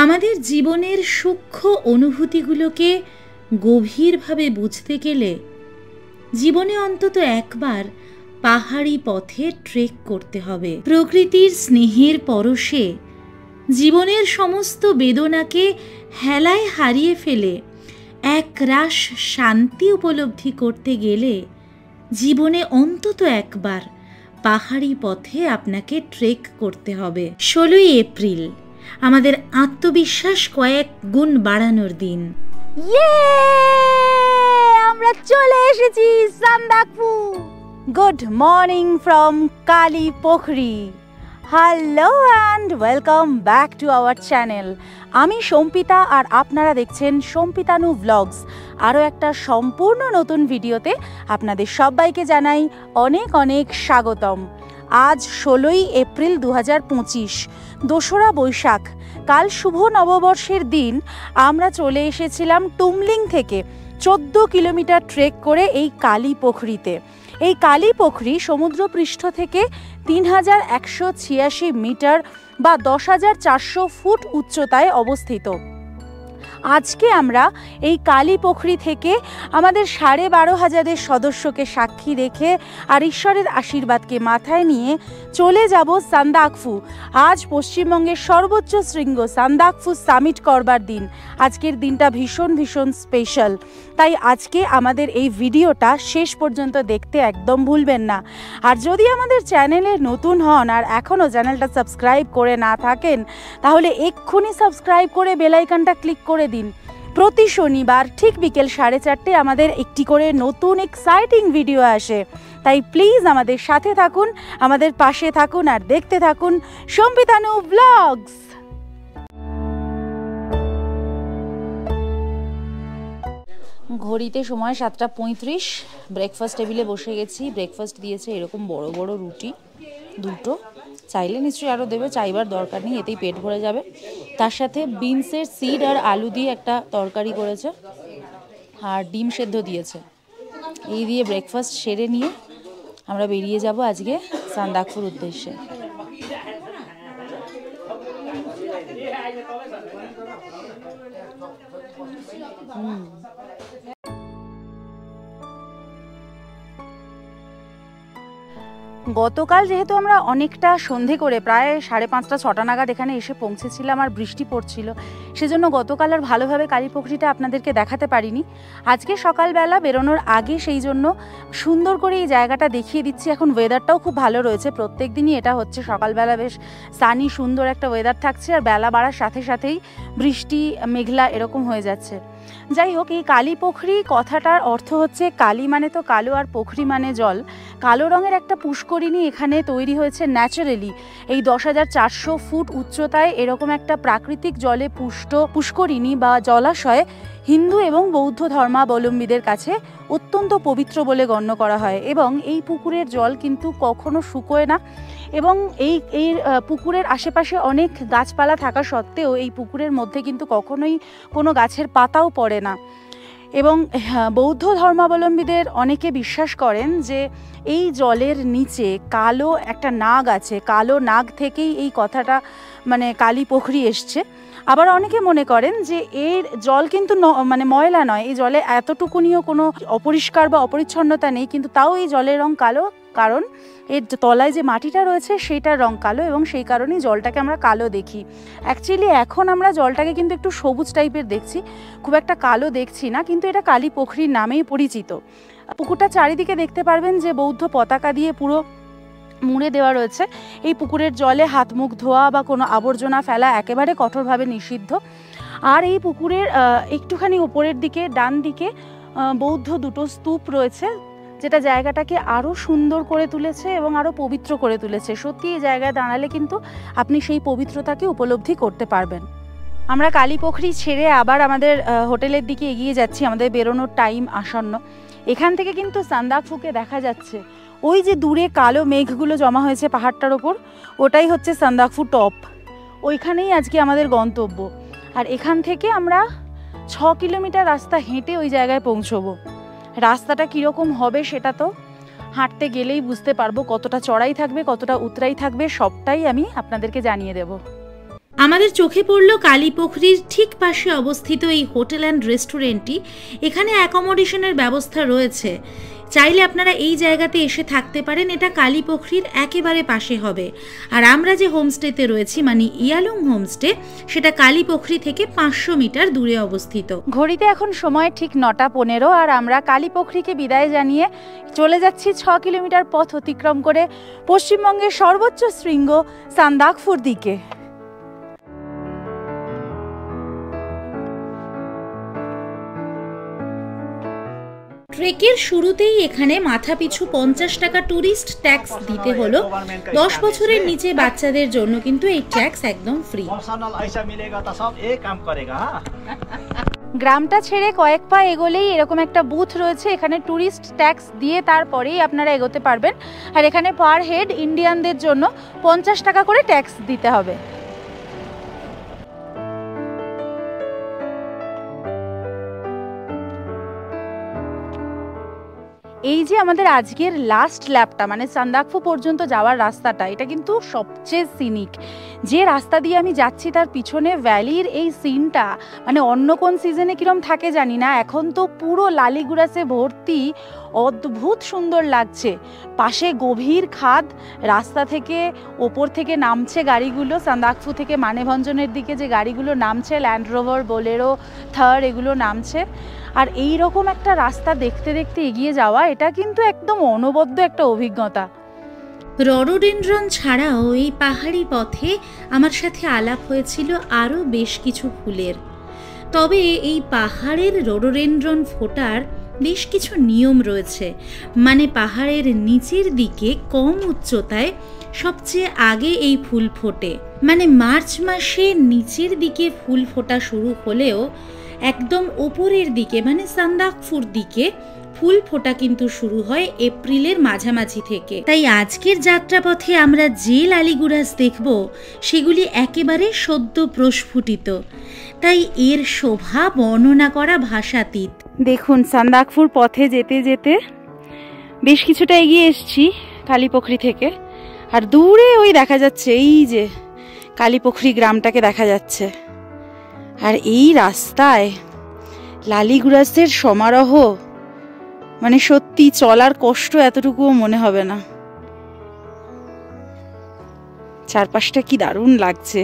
আমাদের জীবনের সূক্ষ্ম অনুভূতিগুলোকে গভীরভাবে বুঝতে গেলে জীবনে অন্তত একবার পাহাড়ি পথে ট্রেক করতে হবে। প্রকৃতির স্নেহের পরশে জীবনের সমস্ত বেদনাকে হেলায় হারিয়ে ফেলে একরাশ শান্তি উপলব্ধি করতে গেলে জীবনে অন্তত একবার পাহাড়ি পথে আপনাকে ট্রেক করতে হবে। 16ই এপ্রিল আমাদের আত্মবিশ্বাস কয়েক গুণ বাড়ানোর দিন। আমরা চলে এসেছি Sandakphu. Good morning from Kali Pokhri. Hello and welcome back to our channel. আমি সম্পিতা আর আপনারা দেখছেন সম্পিতানু ব্লগস। আরও একটা সম্পূর্ণ নতুন ভিডিওতে আপনাদের সবাইকে জানাই অনেক অনেক স্বাগতম। আজ 16ই এপ্রিল 2025, 2রা বৈশাখ। কাল শুভ নববর্ষের দিন আমরা চলে এসেছিলাম টুমলিং থেকে 14 কিলোমিটার ট্রেক করে এই কালী পোখরিতে। এই কালী পোখরি সমুদ্রপৃষ্ঠ থেকে 3186 মিটার বা 10,400 ফুট উচ্চতায় অবস্থিত। আজকে আমরা এই কালী পোখরি থেকে আমাদের 12,500 সদস্যকে সাক্ষী রেখে আর ঈশ্বরের আশীর্বাদকে মাথায় নিয়ে চলে যাব সান্দাকফু। আজ পশ্চিমবঙ্গের সর্বোচ্চ শৃঙ্গ সান্দাকফু সামিট করবার দিন। আজকের দিনটা ভীষণ ভীষণ স্পেশাল, তাই আজকে আমাদের এই ভিডিওটা শেষ পর্যন্ত দেখতে একদম ভুলবেন না। আর যদি আমাদের চ্যানেলে নতুন হন আর এখনও চ্যানেলটা সাবস্ক্রাইব করে না থাকেন, তাহলে এক্ষুনি সাবস্ক্রাইব করে বেল আইকনটা ক্লিক করে দিন। প্রতি শনিবার ঠিক বিকেল 4:30 আমাদের একটি করে নতুন এক্সাইটিং ভিডিও আসে, তাই প্লিজ আমাদের সাথে থাকুন, আমাদের পাশে থাকুন আর দেখতে থাকুন সম্পিতানু ব্লগস। ঘড়িতে সময় 7:35। ব্রেকফাস্ট টেবিলে বসে গেছি। ব্রেকফাস্ট দিয়েছে এরকম বড় বড় রুটি দুটো, চাইলে নিশ্চয়ই আরও দেবে, চাইবার দরকার নেই, এতেই পেট ভরে যাবে। তার সাথে বিনসের সিড আর আলু দিয়ে একটা তরকারি করেছে আর ডিম সেদ্ধ দিয়েছে। এই দিয়ে ব্রেকফাস্ট সেরে নিয়ে আমরা বেরিয়ে যাব আজকে সান্দাকফুর উদ্দেশ্যে। গতকাল যেহেতু আমরা অনেকটা সন্ধে করে প্রায় 5:30-6টা নাগাদ এখানে এসে পৌঁছেছিলাম আর বৃষ্টি পড়ছিল, সেজন্য গতকাল আর ভালোভাবে কালী পোখরিটা আপনাদেরকে দেখাতে পারিনি। আজকে সকালবেলা বেরোনোর আগে সেই জন্য সুন্দর করে এই জায়গাটা দেখিয়ে দিচ্ছি। এখন ওয়েদারটাও খুব ভালো রয়েছে, প্রত্যেক দিনই এটা হচ্ছে। সকালবেলা বেশ সানি সুন্দর একটা ওয়েদার থাকছে আর বেলা বাড়ার সাথে সাথেই বৃষ্টি মেঘলা এরকম হয়ে যাচ্ছে। যাই হোক, এই কালী পোখরি কথাটার অর্থ হচ্ছে কালী মানে তো কালো আর পোখরি মানে জল। কালো রঙের একটা পুষ্করিণী এখানে তৈরি হয়েছে ন্যাচারালি। এই 10,400 ফুট উচ্চতায় এরকম একটা প্রাকৃতিক জলে পুষ্ট পুষ্করিণী বা জলাশয় হিন্দু এবং বৌদ্ধ ধর্মাবলম্বীদের কাছে অত্যন্ত পবিত্র বলে গণ্য করা হয়। এবং এই পুকুরের জল কিন্তু কখনো শুকোয় না। এবং এই পুকুরের আশেপাশে অনেক গাছপালা থাকা সত্ত্বেও এই পুকুরের মধ্যে কিন্তু কখনোই কোনো গাছের পাতাও পড়ে না। এবং বৌদ্ধ ধর্মাবলম্বীদের অনেকে বিশ্বাস করেন যে এই জলের নিচে কালো একটা নাগ আছে, কালো নাগ থেকেই এই কথাটা মানে কালী পোখরি এসছে। আবার অনেকে মনে করেন যে এর জল কিন্তু মানে ময়লা নয়, এই জলে এতটুকুনিও কোনো অপরিষ্কার বা অপরিচ্ছন্নতা নেই, কিন্তু তাও এই জলের রং কালো, কারণ এর তলায় যে মাটিটা রয়েছে সেইটার রং কালো এবং সেই কারণেই জলটাকে আমরা কালো দেখি। অ্যাকচুয়ালি এখন আমরা জলটাকে কিন্তু একটু সবুজ টাইপের দেখছি, খুব একটা কালো দেখছি না, কিন্তু এটা কালী পোখরির নামেই পরিচিত। পুকুরটা চারিদিকে দেখতে পারবেন যে বৌদ্ধ পতাকা দিয়ে পুরো মুড়ে দেওয়া রয়েছে। এই পুকুরের জলে হাত মুখ ধোয়া বা কোনো আবর্জনা ফেলা একেবারে কঠোরভাবে নিষিদ্ধ। আর এই পুকুরের একটুখানি উপরের দিকে ডান দিকে বৌদ্ধ দুটো স্তূপ রয়েছে, যেটা জায়গাটাকে আরও সুন্দর করে তুলেছে এবং আরও পবিত্র করে তুলেছে। সত্যি এই জায়গায় দাঁড়ালে কিন্তু আপনি সেই পবিত্রতাকে উপলব্ধি করতে পারবেন। আমরা কালী পোখরি ছেড়ে আবার আমাদের হোটেলের দিকে এগিয়ে যাচ্ছি, আমাদের বেরোনোর টাইম আসন্ন। এখান থেকে কিন্তু সান্দাকফুকে দেখা যাচ্ছে। ওই যে দূরে কালো মেঘগুলো জমা হয়েছে পাহাড়টার ওপর, ওটাই হচ্ছে সান্দাকফু টপ। ওইখানেই আজকে আমাদের গন্তব্য। আর এখান থেকে আমরা 6 কিলোমিটার রাস্তা হেঁটে ওই জায়গায় পৌঁছবো। রাস্তাটা কীরকম হবে সেটা তো হাঁটতে গেলেই বুঝতে পারবো কতটা চড়াই থাকবে, কতটা উতরাই থাকবে, সবটাই আমি আপনাদেরকে জানিয়ে দেব। আমাদের চোখে পড়ল কালীপুখরির ঠিক পাশে অবস্থিত এই হোটেল অ্যান্ড রেস্টুরেন্টটি। এখানে অ্যাকোমোডেশনের ব্যবস্থা রয়েছে, চাইলে আপনারা এই জায়গাতে এসে থাকতে পারেন। এটা কালীপুখরির একেবারে পাশে হবে। আর আমরা যে হোমস্টেতে রয়েছি মানে ইয়ালুং হোমস্টে, সেটা কালীপুখরি থেকে 500 মিটার দূরে অবস্থিত। ঘড়িতে এখন সময় ঠিক 9:15 আর আমরা কালীপুখরিকে বিদায় জানিয়ে চলে যাচ্ছি 6 কিলোমিটার পথ অতিক্রম করে পশ্চিমবঙ্গের সর্বোচ্চ শৃঙ্গ সান্দাকফুর দিকে। ট্রেকের শুরুতেই এখানে মাথাপিছু 50 টাকা ট্যুরিস্ট ট্যাক্স দিতে হলো। 10 বছরের নিচে বাচ্চাদের জন্য কিন্তু এই ট্যাক্স একদম ফ্রি। গ্রামটা ছেড়ে কয়েক পা এগোলেই এরকম একটা বুথ রয়েছে, এখানে ট্যুরিস্ট ট্যাক্স দিয়ে তারপরেই আপনারা এগোতে পারবেন। আর এখানে পার হেড ইন্ডিয়ানদের জন্য 50 টাকা করে ট্যাক্স দিতে হবে। এই যে আমাদের আজকের লাস্ট ল্যাপটা মানে সান্দাকফু পর্যন্ত যাওয়ার রাস্তাটা, এটা কিন্তু সবচেয়ে সিনিক। যে রাস্তা দিয়ে আমি যাচ্ছি তার পিছনে ভ্যালির এই সিনটা মানে অন্য কোন সিজনে কিরম থাকে জানি না, এখন তো পুরো লালিগুড়াসে ভর্তি, অদ্ভুত সুন্দর লাগছে। পাশে গভীর খাদ, রাস্তা থেকে ওপর থেকে নামছে গাড়িগুলো, সান্দাকফু থেকে মানেভঞ্জনের দিকে যে গাড়িগুলো নামছে, ল্যান্ড রোভার, বোলেরো, থার, এগুলো নামছে। আর এই রকম একটা রাস্তা দেখতে দেখতে এগিয়ে যাওয়া, এটা কিন্তু একদম অনবদ্য একটা অভিজ্ঞতা। রডোডেনড্রন ছাড়াও এই পাহাড়ি পথে আমার সাথে আলাপ হয়েছিল আরও বেশ কিছু ফুলের। তবে এই পাহাড়ের রডোডেনড্রন ফোটার বেশ কিছু নিয়ম রয়েছে। মানে পাহাড়ের নিচের দিকে কম উচ্চতায় সবচেয়ে আগে এই ফুল ফোটে। মানে মার্চ মাসে নিচের দিকে ফুল ফোটা শুরু হলেও একদম ওপরের দিকে মানে সান্দাকফুর দিকে ফুল ফোটা কিন্তু শুরু হয় এপ্রিলের মাঝামাঝি থেকে। তাই আজকের যাত্রাপথে আমরা যে লালিগুড়াস দেখব সেগুলি একেবারে সদ্য প্রস্ফুটিত, তাই এর শোভা বর্ণনা করা ভাষাতীত। দেখুন সান্দাকফুর পথে যেতে যেতে বেশ কিছুটা এগিয়ে এসছি কালীপুখরি থেকে, আর দূরে ওই দেখা যাচ্ছে এই যে কালীপুখরি গ্রামটাকে দেখা যাচ্ছে। আর এই রাস্তায় লালিগুড়াসের সমারোহ, মানে সত্যি চলার কষ্ট এতটুকুও মনে হবে না। চারপাশটা কি দারুণ লাগছে।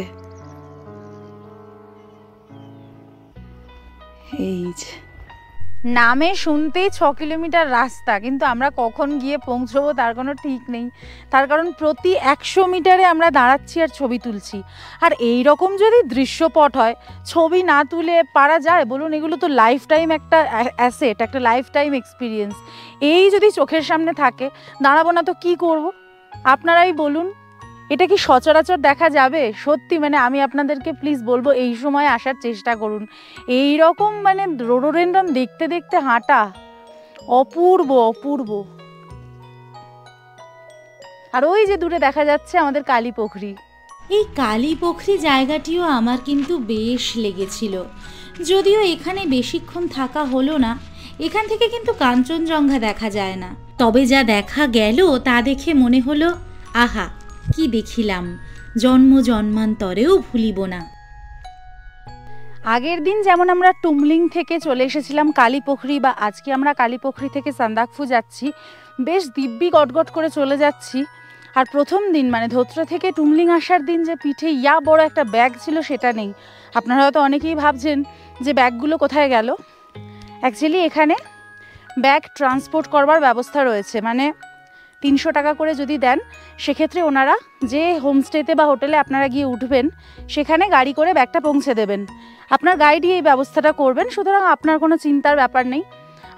এই যে নামে শুনতেই 6 কিলোমিটার রাস্তা, কিন্তু আমরা কখন গিয়ে পৌঁছবো তার কোনো ঠিক নেই। তার কারণ প্রতি 100 মিটারে আমরা দাঁড়াচ্ছি আর ছবি তুলছি। আর এই রকম যদি দৃশ্যপট হয়, ছবি না তুলে পারা যায় বলুন? এগুলো তো লাইফ টাইম একটা অ্যাসেট, একটা লাইফ টাইম এক্সপিরিয়েন্স। এই যদি চোখের সামনে থাকে, দাঁড়াবো না তো কি করব? আপনারাই বলুন, এটা কি সচরাচর দেখা যাবে? সত্যি মানে আমি আপনাদেরকে প্লিজ বলবো এই সময় আসার চেষ্টা করুন। এই রকম মানে রডোডেনড্রন দেখতে দেখতে হাঁটা অপূর্ব অপূর্ব। আর ওই যে দূরে দেখা যাচ্ছে আমাদের কালীপুখরি। এই কালীপুখরি জায়গাটিও আমার কিন্তু বেশ লেগেছিল, যদিও এখানে বেশিক্ষণ থাকা হলো না। এখান থেকে কিন্তু কাঞ্চনজঙ্ঘা দেখা যায় না, তবে যা দেখা গেল তা দেখে মনে হলো আহা কি দেখিলাম, জন্ম জন্মান্তরেও ভুলিব না। আগের দিন যেমন আমরা টুমলিং থেকে চলে এসেছিলাম কালীপুখরি, বা আজকে আমরা কালীপুখরি থেকে সান্দাকফু যাচ্ছি, বেশ দিব্যি গটগট করে চলে যাচ্ছি। আর প্রথম দিন মানে ধোত্রা থেকে টুমলিং আসার দিন যে পিঠে ইয়া বড় একটা ব্যাগ ছিল সেটা নেই। আপনারা হয়তো অনেকেই ভাবছেন যে ব্যাগগুলো কোথায় গেল। অ্যাকচুয়ালি এখানে ব্যাগ ট্রান্সপোর্ট করবার ব্যবস্থা রয়েছে, মানে 300 টাকা করে যদি দেন সেক্ষেত্রে ওনারা যে হোমস্টেতে বা হোটেলে আপনারা গিয়ে উঠবেন সেখানে গাড়ি করে ব্যাগটা পৌঁছে দেবেন। আপনার গাইডই এই ব্যবস্থাটা করবেন, সুতরাং আপনার কোনো চিন্তার ব্যাপার নেই।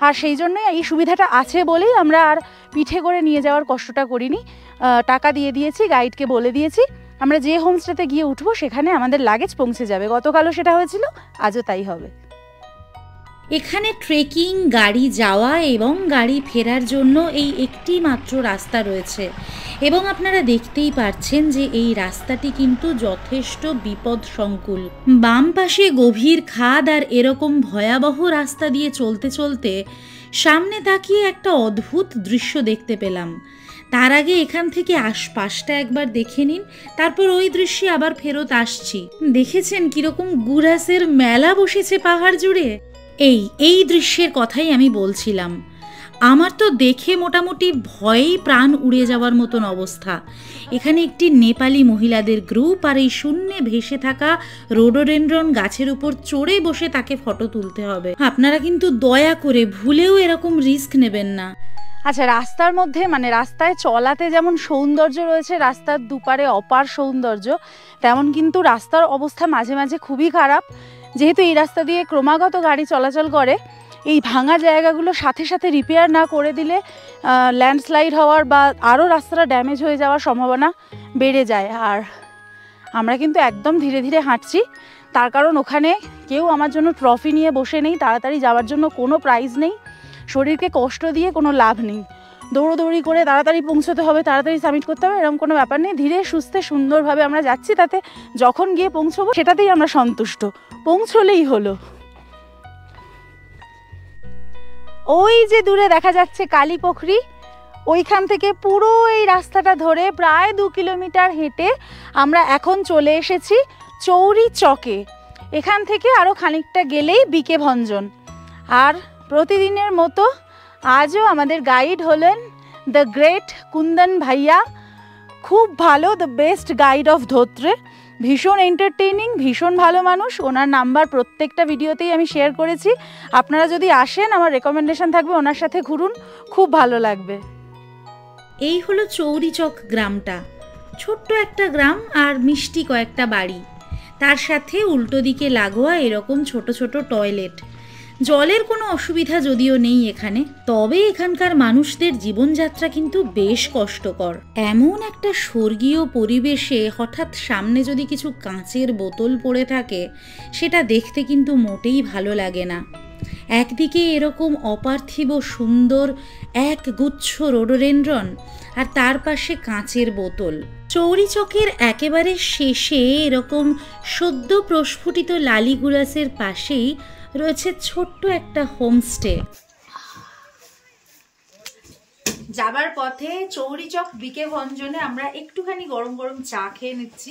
আর সেই জন্যই এই সুবিধাটা আছে বলেই আমরা আর পিঠে করে নিয়ে যাওয়ার কষ্টটা করিনি। টাকা দিয়ে দিয়েছি, গাইডকে বলে দিয়েছি আমরা যে হোমস্টেতে গিয়ে উঠবো সেখানে আমাদের লাগেজ পৌঁছে যাবে। গতকালও সেটা হয়েছিল, আজও তাই হবে। এখানে ট্রেকিং, গাড়ি যাওয়া এবং গাড়ি ফেরার জন্য এই একটি মাত্র রাস্তা রয়েছে, এবং আপনারা দেখতেই পাচ্ছেন যে এই রাস্তাটি কিন্তু যথেষ্ট বিপদসংকুল। বাম পাশে গভীর খাদ, আর এরকম ভয়াবহ রাস্তা দিয়ে চলতে চলতে সামনে তাকিয়ে একটা অদ্ভুত দৃশ্য দেখতে পেলাম। তার আগে এখান থেকে আশপাশটা একবার দেখে নিন, তারপর ওই দৃশ্যে আবার ফেরত আসছি। দেখেছেন কিরকম গুরাসের মেলা বসেছে পাহাড় জুড়ে? এই দৃশ্যের কথাই আমি বলছিলাম। আমার তো দেখে মোটামুটি ভয়েই প্রাণ উড়ে যাওয়ার মতন অবস্থা। এখানে একটি নেপালি মহিলাদের গ্রুপ আর এই শূন্যে ভেসে থাকা রোডোডেনড্রন গাছের উপর চড়ে বসে তাকে ফটো তুলতে হবে। আপনারা কিন্তু দয়া করে ভুলেও এরকম রিস্ক নেবেন না। আচ্ছা, রাস্তার মধ্যে মানে রাস্তায় চলাতে যেমন সৌন্দর্য রয়েছে, রাস্তার দুপারে অপার সৌন্দর্য, তেমন কিন্তু রাস্তার অবস্থা মাঝে মাঝে খুবই খারাপ। যেহেতু এই রাস্তা দিয়ে ক্রমাগত গাড়ি চলাচল করে, এই ভাঙা জায়গাগুলো সাথে সাথে রিপেয়ার না করে দিলে ল্যান্ডস্লাইড হওয়ার বা আরও রাস্তাটা ড্যামেজ হয়ে যাওয়ার সম্ভাবনা বেড়ে যায়। আর আমরা কিন্তু একদম ধীরে ধীরে হাঁটছি, তার কারণ ওখানে কেউ আমার জন্য ট্রফি নিয়ে বসে নেই, তাড়াতাড়ি যাওয়ার জন্য কোনো প্রাইজ নেই, শরীরকে কষ্ট দিয়ে কোনো লাভ নেই, দৌড়োদৌড়ি করে তাড়াতাড়ি পৌঁছতে হবে, তাড়াতাড়ি সাবমিট করতে হবে, এরকম কোনো ব্যাপার নেই। ধীরে সুস্থে সুন্দরভাবে আমরা যাচ্ছি, তাতে যখন গিয়ে পৌঁছবো সেটাতেই আমরা সন্তুষ্ট, পৌঁছলেই হলো। ওই যে দূরে দেখা যাচ্ছে কালীপুখরি, ওইখান থেকে পুরো এই রাস্তাটা ধরে প্রায় 2 কিলোমিটার হেঁটে আমরা এখন চলে এসেছি চৌরি চকে। এখান থেকে আরও খানিকটা গেলেই বিকে ভঞ্জন। আর প্রতিদিনের মতো আজও আমাদের গাইড হলেন দ্য গ্রেট কুন্দন ভাইয়া, খুব ভালো, the best guide of Dhotrey, ভীষণ এন্টারটেইনিং, ভীষণ ভালো মানুষ। ওনার নাম্বার প্রত্যেকটা ভিডিওতেই আমি শেয়ার করেছি। আপনারা যদি আসেন, আমার রেকমেন্ডেশন থাকবে ওনার সাথে ঘুরুন, খুব ভালো লাগবে। এই হলো চৌরিচক গ্রামটা, ছোট্ট একটা গ্রাম আর মিষ্টি কয়েকটা বাড়ি, তার সাথে উল্টো দিকে লাগোয়া এরকম ছোট ছোট টয়লেট। জলের কোনো অসুবিধা যদিও নেই এখানে, তবে এখানকার মানুষদের জীবনযাত্রা কিন্তু বেশ কষ্টকর। এমন একটা স্বর্গীয় পরিবেশে হঠাৎ সামনে যদি কিছু কাঁচের বোতল পড়ে থাকে, সেটা দেখতে কিন্তু মোটেই ভালো লাগে না। একদিকে এরকম অপার্থিব সুন্দর এক গুচ্ছ রোডোডেনড্রন, আর তার পাশে কাঁচের বোতল। চৌরিচকের একেবারে শেষে এরকম সদ্য প্রস্ফুটিত লালিগুলাসের পাশেই রয়েছে ছোট্ট একটা হোমস্টে। যাবার পথে চৌরিচক বিকে ভঞ্জনে আমরা একটুখানি গরম গরম চা খেয়ে নিচ্ছি।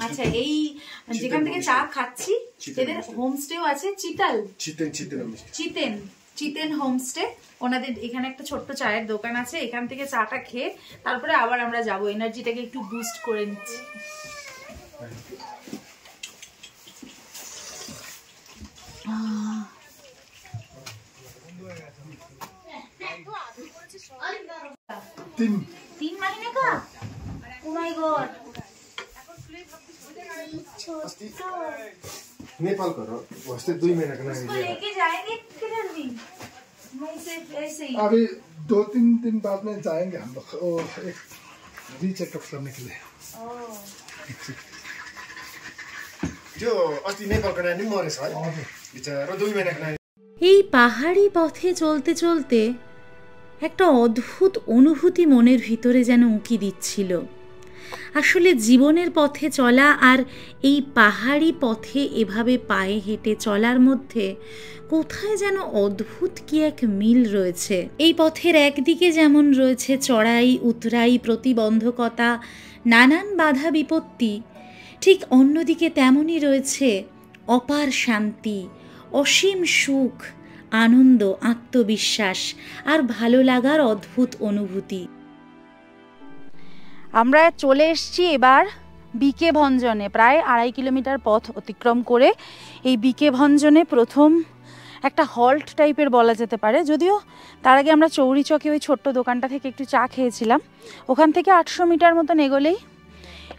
আচ্ছা, এই যেখান থেকে চা খাচ্ছি এদের হোমস্টেও আছে, চিতেন হোমস্টে। ওনাদের এখানে একটা ছোট্ট চায়ের দোকান আছে, এখান থেকে চাটা খেয়ে তারপরে আবার আমরা যাবো, এনার্জিটাকে একটু বুস্ট করে নিচ্ছি। तीन महीने का? Oh my God! नेपाल का वास्ते 2 महीने का नहीं है। लेके जाएंगे किधर भी? मैं ऐसे ही। अभी 2-3 दिन बाद में जाएंगे हम लोग एक रीचेकअप करने के लिए। जो अस्ति नेपाल का नानी मरेछ है बेचारा 2 महीने का। এই পাহাড়ি পথে চলতে চলতে একটা অদ্ভুত অনুভূতি মনের ভিতরে যেন উঁকি দিচ্ছিল। আসলে জীবনের পথে চলা আর এই পাহাড়ি পথে এভাবে পায়ে হেঁটে চলার মধ্যে কোথায় যেন অদ্ভুত কি এক মিল রয়েছে। এই পথের একদিকে যেমন রয়েছে চড়াই উতরাই, প্রতিবন্ধকতা, নানান বাধা বিপত্তি, ঠিক অন্যদিকে তেমনই রয়েছে অপার শান্তি, অসীম সুখ, আনন্দ, আত্মবিশ্বাস আর ভালো লাগার অদ্ভুত অনুভূতি। আমরা চলে এসেছি এবার বিকে ভঞ্জনে। প্রায় 2.5 কিলোমিটার পথ অতিক্রম করে এই বিকে ভঞ্জনে প্রথম একটা হল্ট টাইপের বলা যেতে পারে, যদিও তার আগে আমরা চৌরিচকে ওই ছোট্ট দোকানটা থেকে একটু চা খেয়েছিলাম। ওখান থেকে 800 মিটার মতন এগোলেই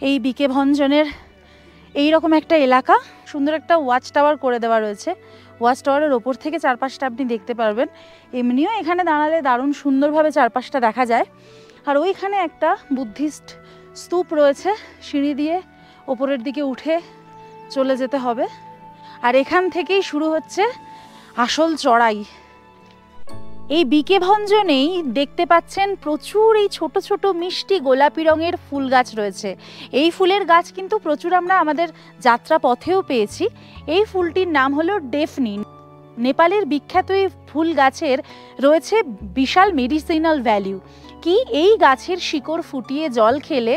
এই বিকে ভঞ্জনের এইরকম একটা এলাকা, সুন্দর একটা ওয়াচ টাওয়ার করে দেওয়া রয়েছে। ওয়াচ টাওয়ারের ওপর থেকে চারপাশটা আপনি দেখতে পারবেন। এমনিও এখানে দাঁড়ালে দারুণ সুন্দরভাবে চারপাশটা দেখা যায়। আর ওইখানে একটা বুদ্ধিস্ট স্তূপ রয়েছে, সিঁড়ি দিয়ে ওপরের দিকে উঠে চলে যেতে হবে। আর এখান থেকেই শুরু হচ্ছে আসল চড়াই। এই বিকে ভঞ্জনেই দেখতে পাচ্ছেন প্রচুর এই ছোট ছোট মিষ্টি গোলাপি রঙের ফুল গাছ রয়েছে। এই ফুলের গাছ কিন্তু প্রচুর আমরা আমাদের যাত্রা পথেও পেয়েছি। এই ফুলটির নাম হলো ডেফনি। নেপালের বিখ্যাত এই ফুল গাছের রয়েছে বিশাল মেডিসিনাল ভ্যালু। কি এই গাছের শিকড় ফুটিয়ে জল খেলে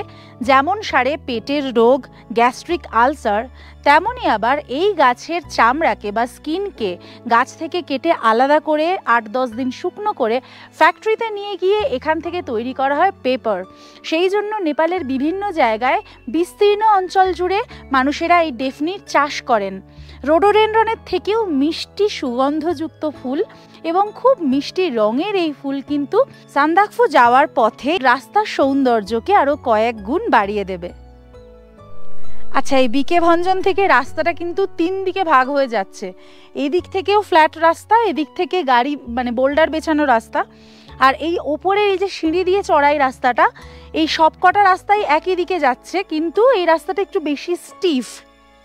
যেমন সারে পেটের রোগ, গ্যাস্ট্রিক আলসার, তেমনই আবার এই গাছের চামড়াকে বা স্কিনকে গাছ থেকে কেটে আলাদা করে 8-10 দিন শুকনো করে ফ্যাক্টরিতে নিয়ে গিয়ে এখান থেকে তৈরি করা হয় পেপার। সেই জন্য নেপালের বিভিন্ন জায়গায় বিস্তীর্ণ অঞ্চল জুড়ে মানুষেরা এই ডেফনির চাষ করেন। রোডোডেনড্রনের থেকেও মিষ্টি সুগন্ধযুক্ত ফুল এবং খুব মিষ্টি রঙের এই ফুল কিন্তু সান্দাকফু যাওয়ার পথে রাস্তার সৌন্দর্যকে আরও কয়েক গুণ বাড়িয়ে দেবে। আচ্ছা, এই বিকে ভঞ্জন থেকে রাস্তাটা কিন্তু 3 দিকে ভাগ হয়ে যাচ্ছে। এদিক থেকেও ফ্ল্যাট রাস্তা, এদিক থেকে গাড়ি মানে বোল্ডার বেছানো রাস্তা, আর এই ওপরে এই যে সিঁড়ি দিয়ে চড়াই রাস্তাটা, এই সবকটা রাস্তাই একই দিকে যাচ্ছে, কিন্তু এই রাস্তাটা একটু বেশি স্টিফ।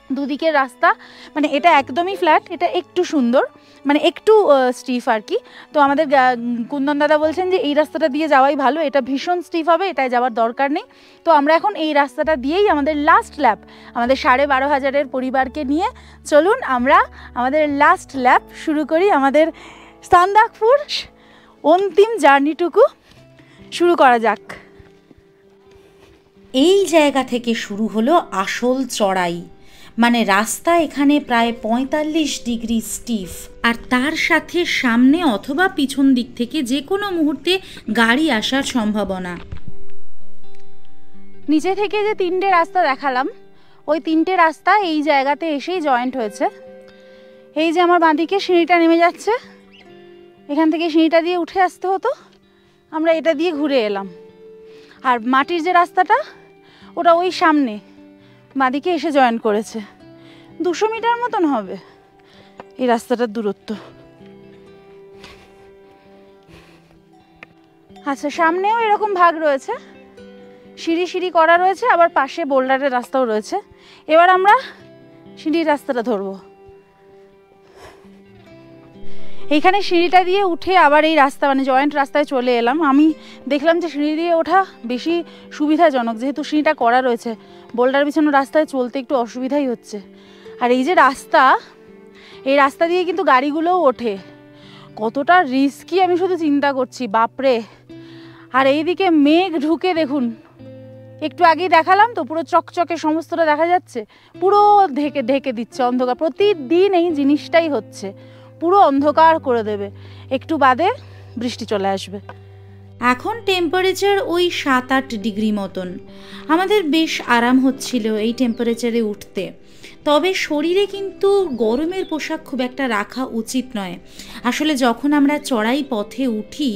দুদিকের রাস্তা মানে এটা একদমই ফ্ল্যাট, এটা একটু সুন্দর মানে একটু স্টিফ আর কি। তো আমাদের কুন্দন দাদা বলছেন যে এই রাস্তাটা দিয়ে যাওয়াই ভালো, এটা ভীষণ স্টিফ হবে, এটাই যাওয়ার দরকার নেই। তো আমরা এখন এই রাস্তাটা দিয়েই আমাদের লাস্ট ল্যাপ, আমাদের 12,500-এর পরিবারকে নিয়ে চলুন আমরা আমাদের লাস্ট ল্যাপ শুরু করি। আমাদের সান্দাকফুর অন্তিম জার্নিটুকু শুরু করা যাক। এই জায়গা থেকে শুরু হলো আসল চড়াই, মানে রাস্তা এখানে প্রায় 45 ডিগ্রি স্টিফ, আর তার সাথে সামনে অথবা পিছন দিক থেকে যে কোনো মুহূর্তে গাড়ি আসার সম্ভাবনা। নিচে থেকে যে 3টে রাস্তা দেখালাম, ওই 3টে রাস্তা এই জায়গাতে এসেই জয়েন্ট হয়েছে। এই যে আমার বাঁদিকে সিঁড়িটা নেমে যাচ্ছে, এখান থেকে সিঁড়িটা দিয়ে উঠে আসতে হতো, আমরা এটা দিয়ে ঘুরে এলাম। আর মাটির যে রাস্তাটা ওটা ওই সামনে বাঁদিকে এসে জয়েন করেছে। 200 মিটার মতন হবে এই রাস্তাটার দূরত্ব। আচ্ছা, সামনেও এরকম ভাগ রয়েছে, সিঁড়ি সিঁড়ি করা রয়েছে, আবার পাশে বোল্ডারের রাস্তাও রয়েছে। এবার আমরা সিঁড়ির রাস্তাটা ধরবো। এইখানে সিঁড়িটা দিয়ে উঠে আবার এই রাস্তা মানে জয়েন্ট রাস্তায় চলে এলাম। আমি দেখলাম যে সিঁড়ি দিয়ে ওঠা বেশি সুবিধাজনক, যেহেতু সিঁড়িটা করা রয়েছে, বোল্ডার বিছানো রাস্তায় চলতে একটু অসুবিধাই হচ্ছে। আর এই যে রাস্তা, এই রাস্তা দিয়ে কিন্তু গাড়িগুলোও ওঠে, কতটা রিস্কি আমি শুধু চিন্তা করছি, বাপরে। আর এইদিকে মেঘ ঢুকে দেখুন, একটু আগেই দেখালাম তো, পুরো চকচকে সমস্তটা দেখা যাচ্ছে, পুরো ঢেকে ঢেকে দিচ্ছে অন্ধকার। প্রতিদিন এই জিনিসটাই হচ্ছে, পুরো অন্ধকার করে দেবে, একটু বাদে বৃষ্টি চলে আসবে। এখন টেম্পারেচার ওই 7-8 ডিগ্রি মতন, আমাদের বেশ আরাম হচ্ছিল এই টেম্পারেচারে উঠতে। তবে শরীরে কিন্তু গরমের পোশাক খুব একটা রাখা উচিত নয়। আসলে যখন আমরা চড়াই পথে উঠি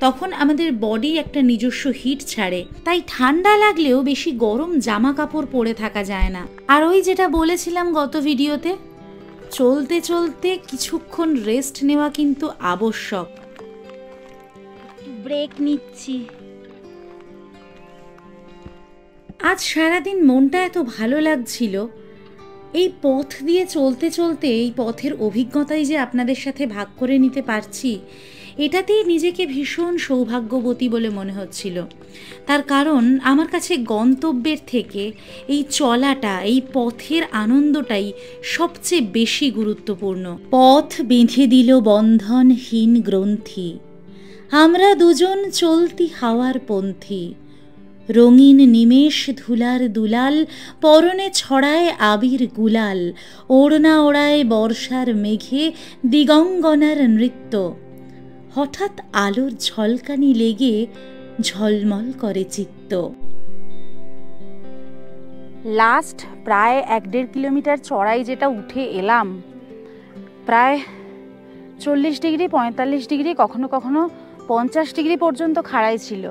তখন আমাদের বডি একটা নিজস্ব হিট ছাড়ে, তাই ঠান্ডা লাগলেও বেশি গরম জামা কাপড় পরে থাকা যায় না। আর ওই যেটা বলেছিলাম গত ভিডিওতে, চলতে চলতে কিছুক্ষণ রেস্ট নেওয়া কিন্তু আবশ্যক। ব্রেক নিচ্ছি। আজ সারাদিন মনটা এত ভালো লাগছিল, এই পথ দিয়ে চলতে চলতে এই পথের অভিজ্ঞতাই যে আপনাদের সাথে ভাগ করে নিতে পারছি, এটাতেই নিজেকে ভীষণ সৌভাগ্যবতী বলে মনে হচ্ছিল। তার কারণ আমার কাছে গন্তব্যের থেকে এই চলাটা, এই পথের আনন্দটাই সবচেয়ে বেশি গুরুত্বপূর্ণ। পথ বেঁধে দিল বন্ধনহীন গ্রন্থি, আমরা দুজন চলতি হাওয়ার পন্থী, রঙিন নিমেষ ধুলার দুলাল, পরনে ছড়ায় আবির গুলাল, ওড়না ওড়ায় বর্ষার মেঘে দিগঙ্গনার নৃত্য, হঠাৎ আলোর ঝলকানি লেগে ঝলমল করে চিত্ত। লাস্ট প্রায় 1-1.5 কিলোমিটার চড়াই যেটা উঠে এলাম, প্রায় 40 ডিগ্রি 45 ডিগ্রি কখনো কখনো 50 ডিগ্রি পর্যন্ত খাড়াই ছিল।